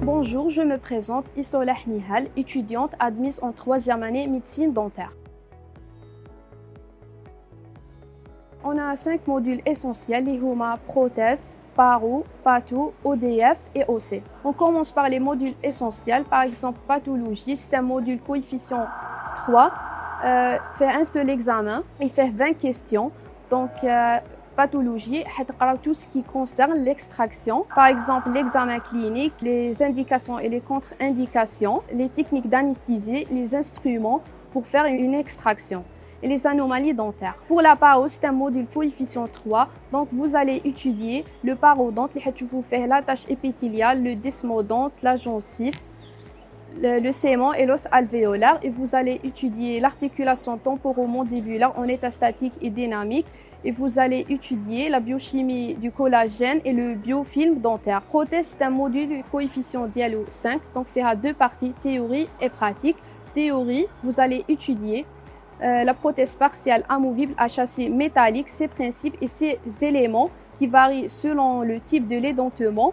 Bonjour, je me présente Issolah Nihal, étudiante admise en 3e année médecine dentaire. On a 5 modules essentiels, les huma prothèse, paro, pathou, ODF et OC. On commence par les modules essentiels, par exemple pathologie, c'est un module coefficient 3, fait un seul examen, il fait 20 questions. Donc, pathologie, tout ce qui concerne l'extraction, par exemple l'examen clinique, les indications et les contre-indications, les techniques d'anesthésie, les instruments pour faire une extraction et les anomalies dentaires. Pour la paro, c'est un module coefficient 3, donc vous allez étudier le parodonte, vous faites la tache épithéliale, le desmodonte, la gencive, le sément et l'os alvéolaire, et vous allez étudier l'articulation temporomandibulaire en état statique et dynamique, et vous allez étudier la biochimie du collagène et le biofilm dentaire. Prothèse, c'est un module du coefficient Diallo 5, donc fera 2 parties, théorie et pratique. Théorie, vous allez étudier la prothèse partielle amovible à châssis métallique, ses principes et ses éléments qui varient selon le type de l'édentement.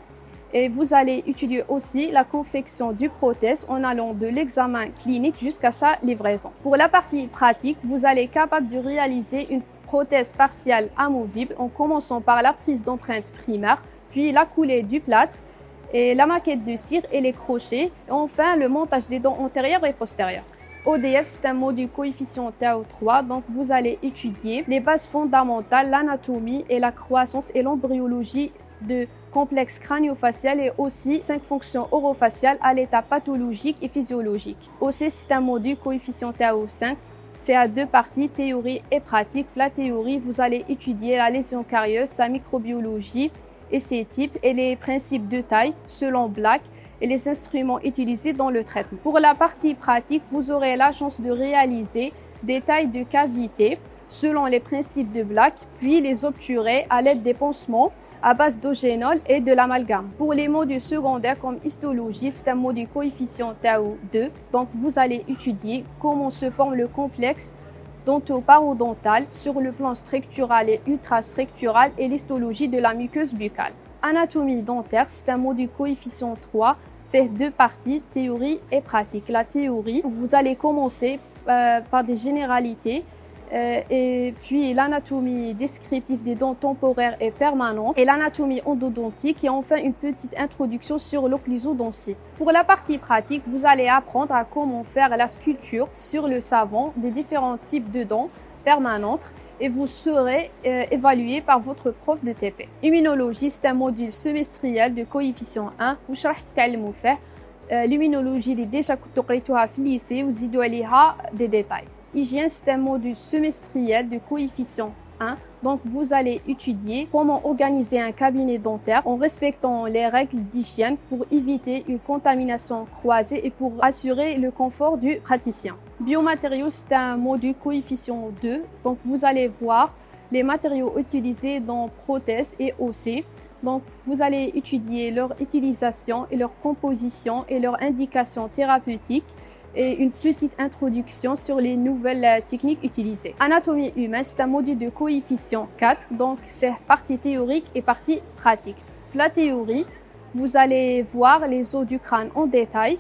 Et vous allez étudier aussi la confection du prothèse en allant de l'examen clinique jusqu'à sa livraison. Pour la partie pratique, vous allez être capable de réaliser une prothèse partielle amovible en commençant par la prise d'empreinte primaire, puis la coulée du plâtre, et la maquette de cire et les crochets, et enfin le montage des dents antérieures et postérieures. ODF, c'est un module coefficient Tao 3, donc vous allez étudier les bases fondamentales, l'anatomie et la croissance et l'embryologie de complexe crânio-facial et aussi 5 fonctions orofaciales à l'état pathologique et physiologique. OC, c'est un module coefficient Tao 5, fait à 2 parties, théorie et pratique. La théorie, vous allez étudier la lésion carieuse, sa microbiologie et ses types et les principes de taille selon Black et les instruments utilisés dans le traitement. Pour la partie pratique, vous aurez la chance de réaliser des tailles de cavité selon les principes de Black, puis les obturer à l'aide des pansements à base d'eugénol et de l'amalgame. Pour les modules secondaires comme histologie, c'est un module coefficient Tao 2, donc vous allez étudier comment se forme le complexe dentoparodontal sur le plan structural et ultrastructural et l'histologie de la muqueuse buccale. Anatomie dentaire, c'est un module coefficient 3, fait 2 parties, théorie et pratique. La théorie, vous allez commencer par des généralités, et puis l'anatomie descriptive des dents temporaires et permanentes et l'anatomie endodontique et enfin une petite introduction sur l'occlusodontie. Pour la partie pratique, vous allez apprendre à comment faire la sculpture sur le savon des différents types de dents permanentes et vous serez évalué par votre prof de TP. Immunologie, c'est un module semestriel de coefficient 1. واش راح تتعلموا فيه l'immunologie اللي déjà كنتو قريتوها في الليسي وزيدوا عليها des détails. Hygiène, c'est un module semestriel de coefficient 1. Donc, vous allez étudier comment organiser un cabinet dentaire en respectant les règles d'hygiène pour éviter une contamination croisée et pour assurer le confort du praticien. Biomatériaux, c'est un module coefficient 2. Donc, vous allez voir les matériaux utilisés dans prothèses et OC. Donc, vous allez étudier leur utilisation et leur composition et leur indication thérapeutique et une petite introduction sur les nouvelles techniques utilisées. Anatomie humaine, c'est un module de coefficient 4, donc fait partie théorique et partie pratique. La théorie, vous allez voir les os du crâne en détail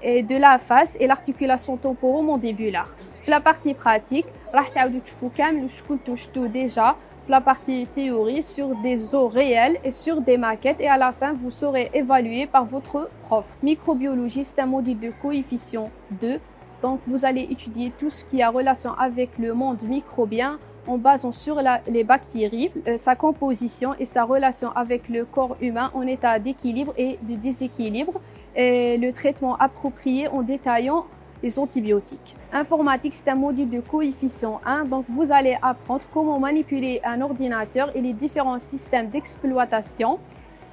et de la face et l'articulation temporomandibulaire. La partie pratique, راح تعاودوا تشوفوا كامل واش كنتو شفتوا déjà la partie théorie sur des os réels et sur des maquettes et à la fin vous serez évalué par votre prof. Microbiologie, c'est un module de coefficient 2, donc vous allez étudier tout ce qui a relation avec le monde microbien en basant sur les bactéries, sa composition et sa relation avec le corps humain en état d'équilibre et de déséquilibre et le traitement approprié en détaillant les antibiotiques. Informatique, c'est un module de coefficient 1, donc vous allez apprendre comment manipuler un ordinateur et les différents systèmes d'exploitation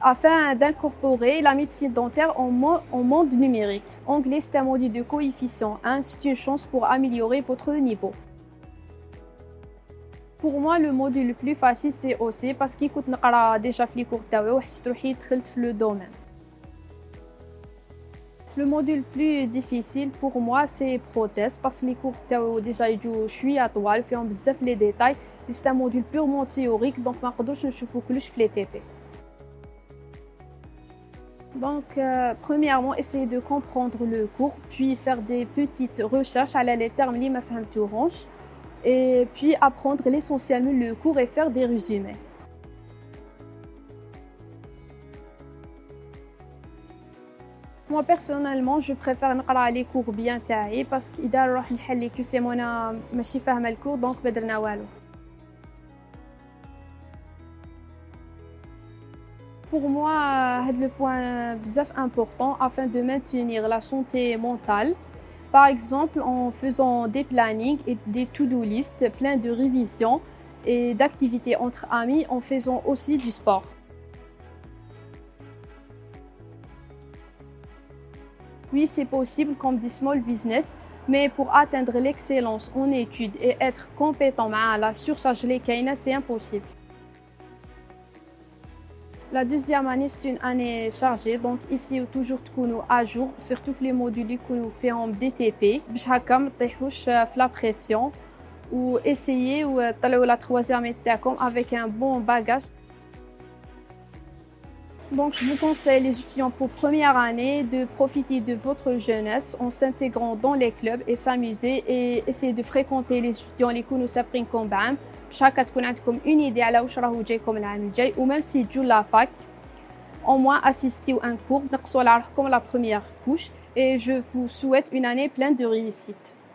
afin d'incorporer la médecine dentaire en monde numérique. Anglais, c'est un module de coefficient 1, c'est une chance pour améliorer votre niveau. Pour moi, le module le plus facile, c'est OC parce qu'il كنت نقرا déjà في les cours تاعو وحسيت روحي دخلت في le domaine. Le module plus difficile pour moi, c'est prothèse parce que les cours déjà يجوا شويه طوال فيهم بزاف les détails. C'est un module purement théorique, donc ما نقدروش نشوفو كلش في les TP. Premièrement, essayer de comprendre le cours, puis faire des petites recherches على les termes اللي ما فهمتوهمش et puis apprendre l'essentiel de le cours et faire des résumés. Moi personnellement, je préfère نقرا les cours bien تاعي parce que إذا نروح نحل لي كيسيم وأنا ماشي فاهمة الكور دونك ما درنا والو. Pour moi, c'est le point bzaf important afin de maintenir la santé mentale. Par exemple, en faisant des plannings et des to-do list, plein de révisions et d'activités entre amis, en faisant aussi du sport. Oui, c'est possible comme des small business, mais pour atteindre l'excellence en études et être compétent à la surcharge les kaina, c'est impossible. La deuxième année, c'est une année chargée, donc ici toujours تكونوا à jour, surtout les modules اللي يكونوا فيهم DTP باش هكا ما تطيحوش في la pression ou essayer ou طلعوا la troisième année تاعكم avec un bon bagage. Donc je vous conseille les étudiants pour première année de profiter de votre jeunesse en s'intégrant dans les clubs et s'amuser et essayer de fréquenter les étudiants اللي يكونوا سابقينكم بعام. باش هكا تكون عندكم une idée على واش راهو جايكم العام الجاي ou même si تجوا la fac au moins assister à un cours نقصوا على روحكم la première couche et je vous souhaite une année pleine de réussite.